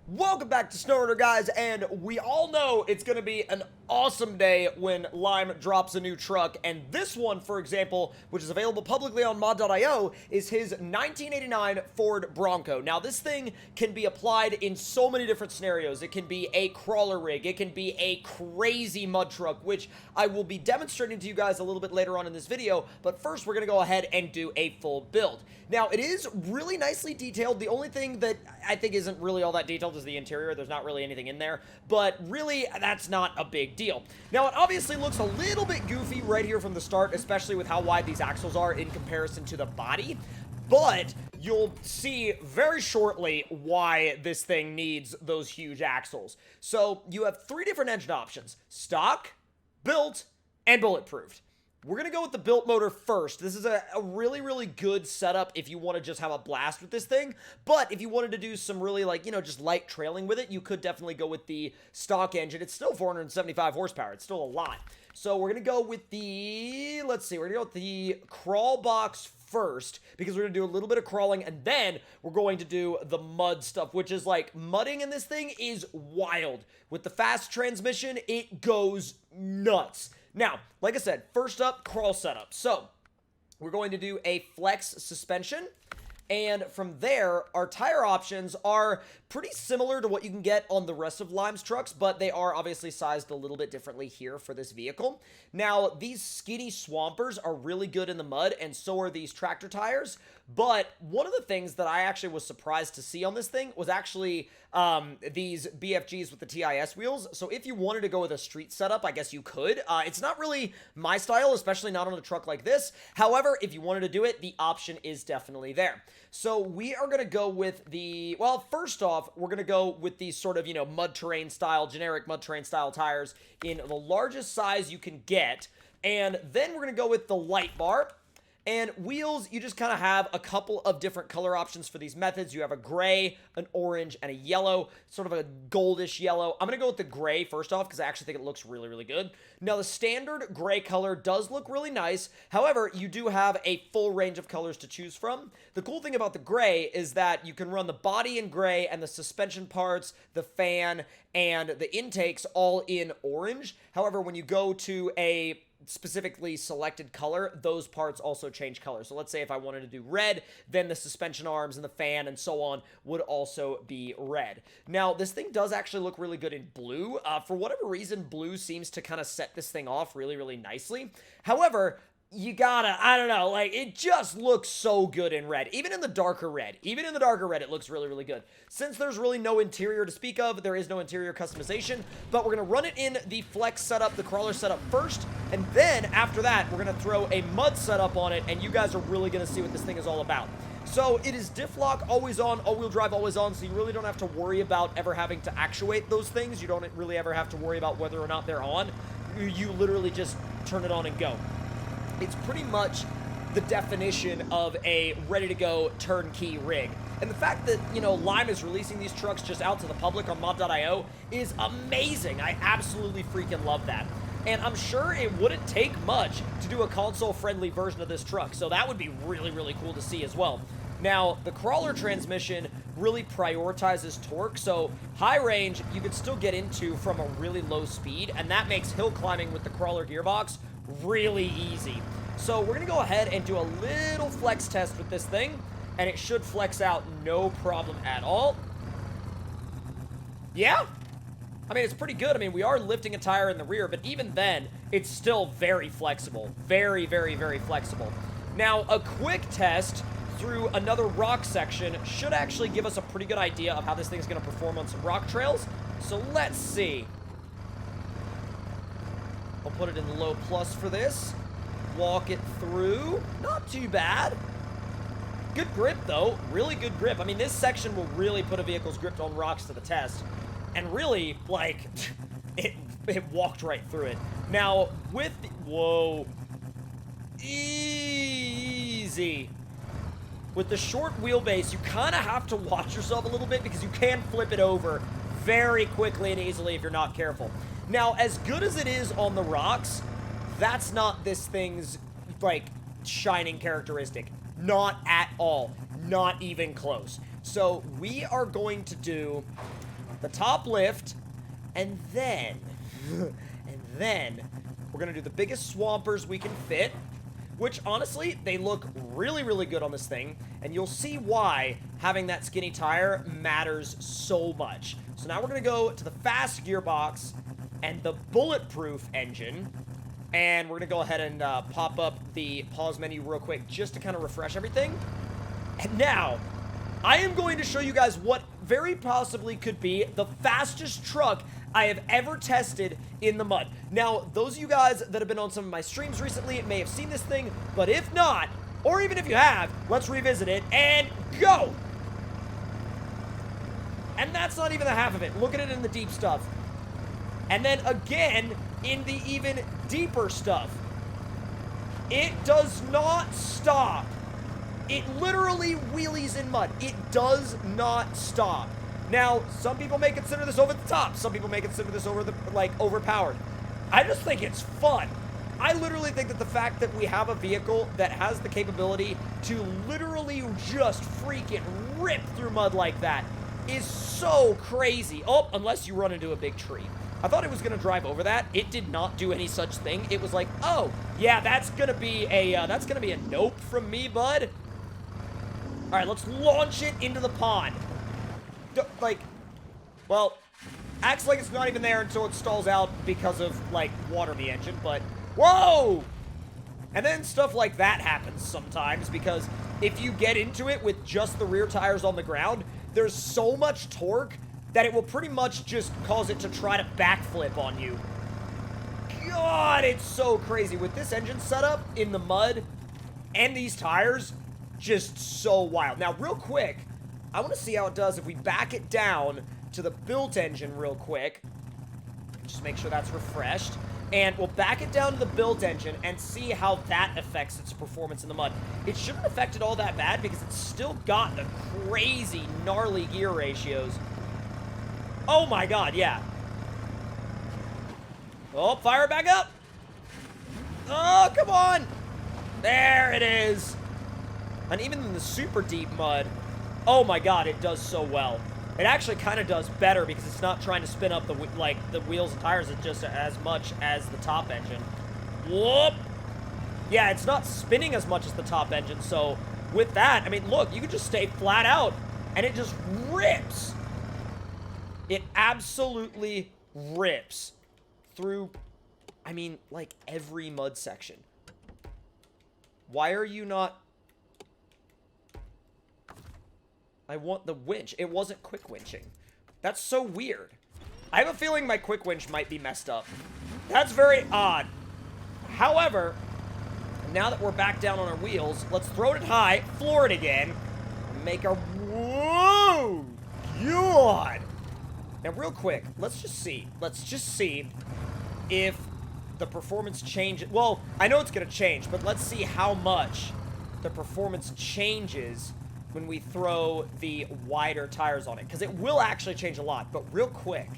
Welcome back to SnowRunner, guys, and we all know it's going to be an awesome day when Lime drops a new truck, and this one, for example, which is available publicly on mod.io, is his 1989 Ford Bronco. Now, this thing can be applied in so many different scenarios. It can be a crawler rig, it can be a crazy mud truck, which I will be demonstrating to you guys a little bit later on in this video, but first we're going to go ahead and do a full build. Now, it is really nicely detailed. The only thing that I think isn't really all that detailed is the interior. There's not really anything in there, but really, that's not a big deal. Now, it obviously looks a little bit goofy right here from the start, especially with how wide these axles are in comparison to the body, but you'll see very shortly why this thing needs those huge axles. So, you have three different engine options: stock, built, and bulletproofed. We're going to go with the built motor first. This is a really, really good setup if you want to just have a blast with this thing. But if you wanted to do some really, just light trailing with it, you could definitely go with the stock engine. It's still 475 horsepower. It's still a lot. So we're going to go with the, we're going to go with the crawl box first, because we're going to do a little bit of crawling, and then we're going to do the mud stuff, which is mudding in this thing is wild. With the fast transmission, it goes nuts. Now, like I said, first up, crawl setup. So, we're going to do a flex suspension, and from there, our tire options are pretty similar to what you can get on the rest of Lime's trucks, but they are obviously sized a little bit differently here for this vehicle. Now, these skinny swampers are really good in the mud, and so are these tractor tires, but one of the things that I actually was surprised to see on this thing was actually these BFGs with the TIS wheels. So if you wanted to go with a street setup, I guess you could. It's not really my style, especially not on a truck like this. However, if you wanted to do it, the option is definitely there. So we are going to go with the, well, first off, we're going to go with these sort of, mud terrain style, generic mud terrain style tires in the largest size you can get. And then we're going to go with the light bar. And wheels, you just kind of have a couple of different color options for these methods. You have a gray, an orange, and a yellow, sort of a goldish yellow. I'm going to go with the gray first off because I actually think it looks really, really good. Now, the standard gray color does look really nice. However, you do have a full range of colors to choose from. The cool thing about the gray is that you can run the body in gray and the suspension parts, the fan, and the intakes all in orange. However, when you go to a specifically selected color, those parts also change color. So let's say if I wanted to do red, then the suspension arms and the fan and so on would also be red. Now, this thing does actually look really good in blue. For whatever reason, blue seems to kind of set this thing off really, really nicely. However, you gotta, I don't know, it just looks so good in red. Even in the darker red, it looks really, really good. Since there's really no interior to speak of, there is no interior customization, but we're gonna run it in the flex setup, the crawler setup first, and then after that, we're gonna throw a mud setup on it, and you guys are really gonna see what this thing is all about. So it is diff lock, always on, all-wheel drive, always on, so you really don't have to worry about ever having to actuate those things. You don't really ever have to worry about whether or not they're on. You literally just turn it on and go. It's pretty much the definition of a ready-to-go turnkey rig. And the fact that, Lime is releasing these trucks just out to the public on mod.io is amazing. I absolutely freaking love that. And I'm sure it wouldn't take much to do a console-friendly version of this truck, so that would be really, really cool to see as well. Now, the crawler transmission really prioritizes torque, so high range you could still get into from a really low speed, and that makes hill climbing with the crawler gearbox really easy. So we're gonna go ahead and do a little flex test with this thing, and it should flex out no problem at all. Yeah, I mean, it's pretty good. I mean, we are lifting a tire in the rear, but even then, it's still very flexible. Very, very, very flexible. Now, a quick test through another rock section should actually give us a pretty good idea of how this thing's gonna perform on some rock trails. So let's see. I'll put it in low plus for this. Walk it through. Not too bad. Good grip, though. Really good grip. I mean, this section will really put a vehicle's grip on rocks to the test. And really, it walked right through it. Now, with the... Whoa. Easy. With the short wheelbase, you kind of have to watch yourself a little bit because you can flip it over very quickly and easily if you're not careful. Now, as good as it is on the rocks, that's not this thing's, shining characteristic. Not at all. Not even close. So, we are going to do the top lift, and then, we're gonna do the biggest swampers we can fit, which, honestly, they look really, really good on this thing, and you'll see why having that skinny tire matters so much. So now we're gonna go to the fast gearbox and the bulletproof engine, and we're gonna go ahead and pop up the pause menu real quick just to kind of refresh everything. And now, I am going to show you guys what very possibly could be the fastest truck I have ever tested in the mud. Now, those of you guys that have been on some of my streams recently may have seen this thing, but if not, or even if you have, let's revisit it and go! And that's not even the half of it. Look at it in the deep stuff. And then again, in the even deeper stuff. It does not stop. It literally wheelies in mud. It does not stop. Now, some people may consider this over the top. Some people may consider this overpowered. I just think it's fun. I literally think that the fact that we have a vehicle that has the capability to literally just freaking rip through mud like that is so crazy. Oh, unless you run into a big tree. I thought it was gonna drive over that. It did not do any such thing. It was like, oh, yeah, that's gonna be a nope from me, bud. All right, let's launch it into the pond. Well, acts like it's not even there until it stalls out because of, water in the engine, but, whoa! And then stuff like that happens sometimes, because if you get into it with just the rear tires on the ground, there's so much torque that it will pretty much just cause it to try to backflip on you. God, it's so crazy. With this engine setup in the mud and these tires, just so wild. Now, real quick, I want to see how it does if we back it down to the built engine real quick. Just make sure that's refreshed. And we'll back it down to the built engine and see how that affects its performance in the mud. It shouldn't affect it all that bad because it's still got the crazy, gnarly gear ratios. Oh my god, yeah. Oh, fire it back up. Oh, come on. There it is. And even in the super deep mud, oh my god, it does so well. It actually kind of does better because it's not trying to spin up the wheels and tires just as much as the top engine. Whoop! Yeah, it's not spinning as much as the top engine, so with that, I mean, look, you can just stay flat out, and it just rips. It absolutely rips through, I mean, every mud section. Why are you not... I want the winch. It wasn't quick winching. That's so weird. I have a feeling my quick winch might be messed up. That's very odd. However, now that we're back down on our wheels, let's throw it high, floor it again, and make our... Whoa! God! Now, real quick, let's just see. Let's just see if the performance changes. Well, I know it's going to change, but let's see how much the performance changes when we throw the wider tires on it, because it will actually change a lot. But real quick,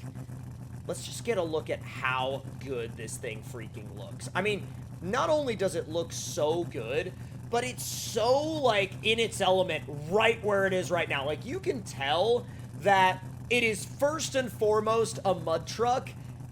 let's just get a look at how good this thing freaking looks. I mean, not only does it look so good, but it's so, in its element right where it is right now. You can tell that it is first and foremost a mud truck,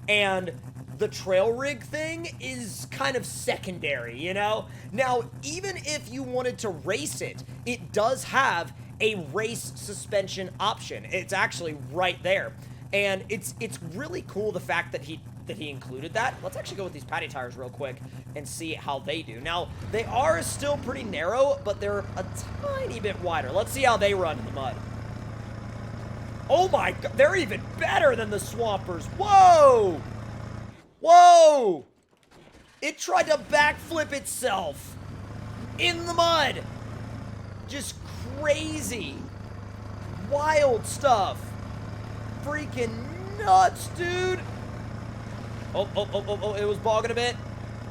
and the trail rig thing is kind of secondary, you know? Now, even if you wanted to race it, it does have a race suspension option. It's actually right there. And it's really cool, the fact that he included that. Let's actually go with these patty tires real quick and see how they do. Now, they are still pretty narrow, but they're a tiny bit wider. Let's see how they run in the mud. Oh my god, they're even better than the Swampers. Whoa! Whoa! It tried to backflip itself in the mud. Just crazy. Wild stuff. Freaking nuts, dude. Oh, it was bogging a bit.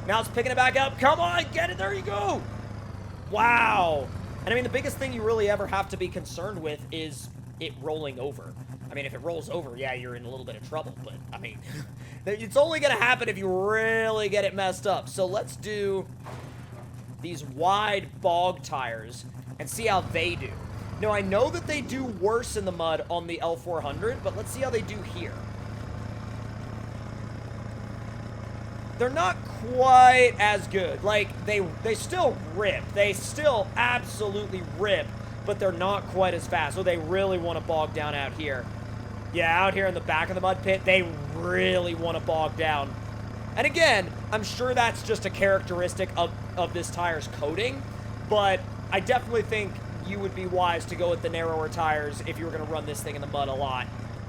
Now it's picking it back up. Come on, get it. There you go. Wow. And I mean, the biggest thing you really ever have to be concerned with is it rolling over. I mean, if it rolls over, yeah, you're in a little bit of trouble. But, I mean, it's only going to happen if you really get it messed up. So let's do these wide bog tires and see how they do. Now, I know that they do worse in the mud on the L400, but let's see how they do here. They're not quite as good. Like, they still rip. They still absolutely rip, but they're not quite as fast. So they really want to bog down out here. Yeah, out here in the back of the mud pit, they really want to bog down. And again, I'm sure that's just a characteristic of this tire's coating, but I definitely think you would be wise to go with the narrower tires if you were going to run this thing in the mud a lot.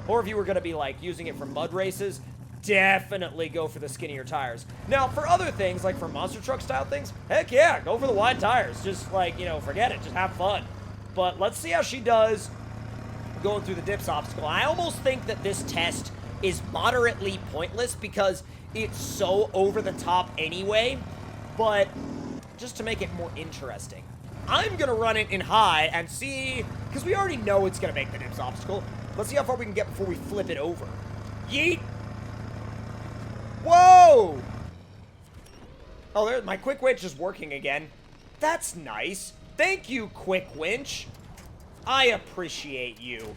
Or if you were going to be, like, using it for mud races, definitely go for the skinnier tires. Now, for other things, like for monster truck style things, heck yeah, go for the wide tires. Just, like, you know, forget it. Just have fun. But let's see how she does going through the dips obstacle. I almost think that this test is moderately pointless because it's so over the top anyway, but just to make it more interesting, I'm going to run it in high and see, because we already know it's going to make the dips obstacle. Let's see how far we can get before we flip it over. Yeet! Whoa! Oh, there, my quick winch is working again. That's nice. Thank you, quick winch. I appreciate you.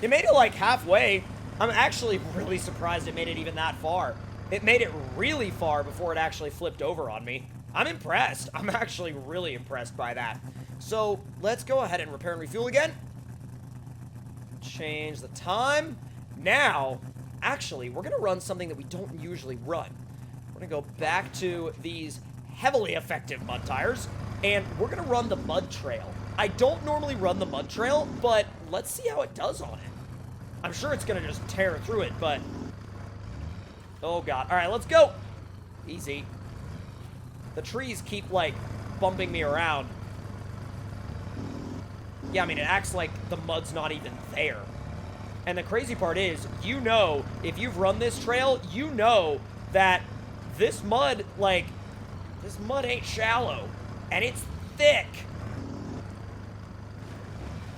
It made it like halfway. I'm actually really surprised it made it even that far. It made it really far before it actually flipped over on me. I'm impressed. I'm actually really impressed by that. So let's go ahead and repair and refuel again. Change the time. Now, actually, we're going to run something that we don't usually run. We're going to go back to these heavily effective mud tires, and we're going to run the mud trail. I don't normally run the mud trail, but let's see how it does on it. I'm sure it's going to just tear through it, but... oh, God. All right, let's go. Easy. The trees keep, like, bumping me around. Yeah, I mean, it acts like the mud's not even there. And the crazy part is, you know, if you've run this trail, you know that this mud, like, this mud ain't shallow. And it's thick.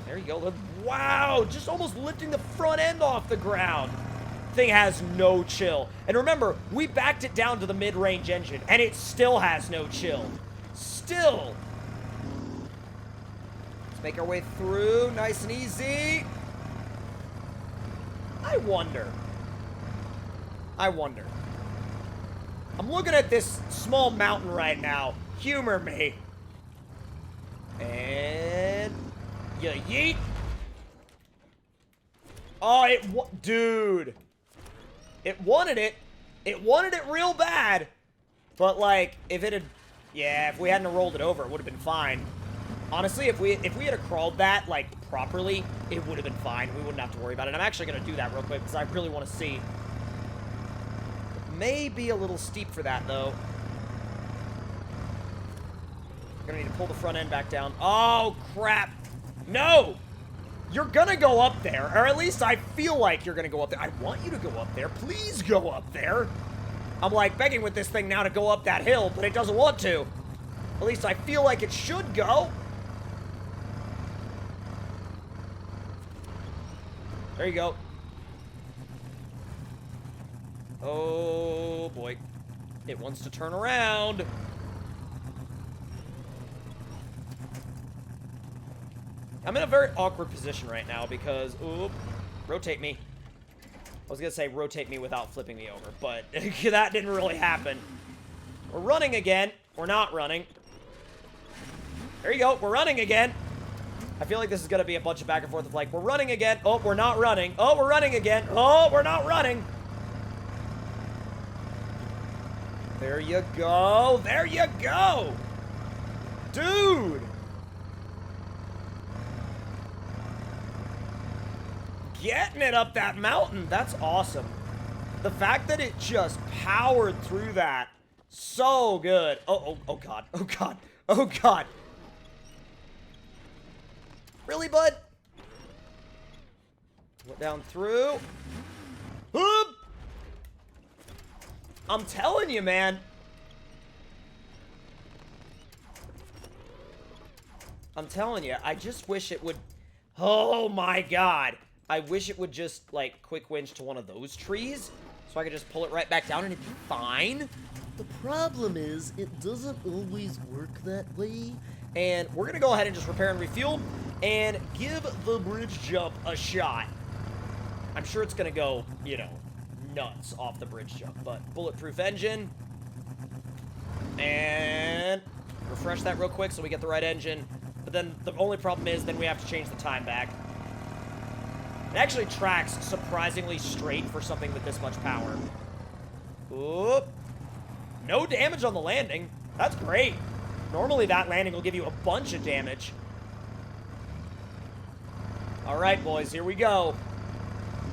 There you go. Wow, just almost lifting the front end off the ground. Thing has no chill. And remember, we backed it down to the mid-range engine, and it still has no chill. Still. Let's make our way through nice and easy. I wonder. I'm looking at this small mountain right now. Humor me. And you yeet. Oh, dude. It wanted it. It wanted it real bad. But, like, if we hadn't rolled it over, it would have been fine. Honestly, if we had crawled that, like, properly, it would have been fine. We wouldn't have to worry about it. I'm actually going to do that real quick because I really want to see. It may be a little steep for that, though. We're going to need to pull the front end back down. Oh, crap. No! You're gonna go up there, or at least I feel like you're gonna go up there. I want you to go up there. Please go up there. I'm like begging with this thing now to go up that hill, but it doesn't want to. At least I feel like it should go. There you go. Oh, boy. It wants to turn around. I'm in a very awkward position right now because, oop, rotate me. I was going to say rotate me without flipping me over, but that didn't really happen. We're running again. We're not running. There you go. We're running again. I feel like this is going to be a bunch of back and forth of like, we're running again. Oh, we're not running. Oh, we're running again. Oh, we're not running. There you go. There you go. Dude. Getting it up that mountain. That's awesome. The fact that it just powered through that. So good. Oh, God. Oh, God. Oh, God. Really, bud? Went down through. Oop! I'm telling you, man. I'm telling you. I just wish it would... oh, my God. I wish it would just, like, quick winch to one of those trees, so I could just pull it right back down and it'd be fine. The problem is, it doesn't always work that way, And we're going to go ahead and just repair and refuel and give the bridge jump a shot. I'm sure it's going to go, you know, nuts off the bridge jump. But bulletproof engine. And refresh that real quick so we get the right engine. But then the only problem is then we have to change the time back. It actually tracks surprisingly straight for something with this much power. Oop. No damage on the landing. That's great. Normally that landing will give you a bunch of damage. All right, boys, here we go.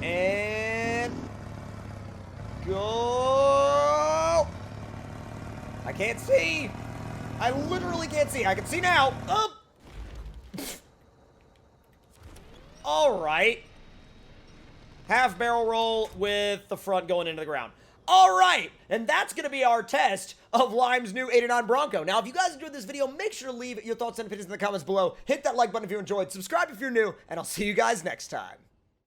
And go. I can't see. I literally can't see. I can see now. Oh. All right. Half barrel roll with the front going into the ground. All right, and that's going to be our test of Lime's new 89 Bronco. Now, if you guys enjoyed this video, make sure to leave your thoughts and opinions in the comments below. Hit that like button if you enjoyed. Subscribe if you're new, and I'll see you guys next time.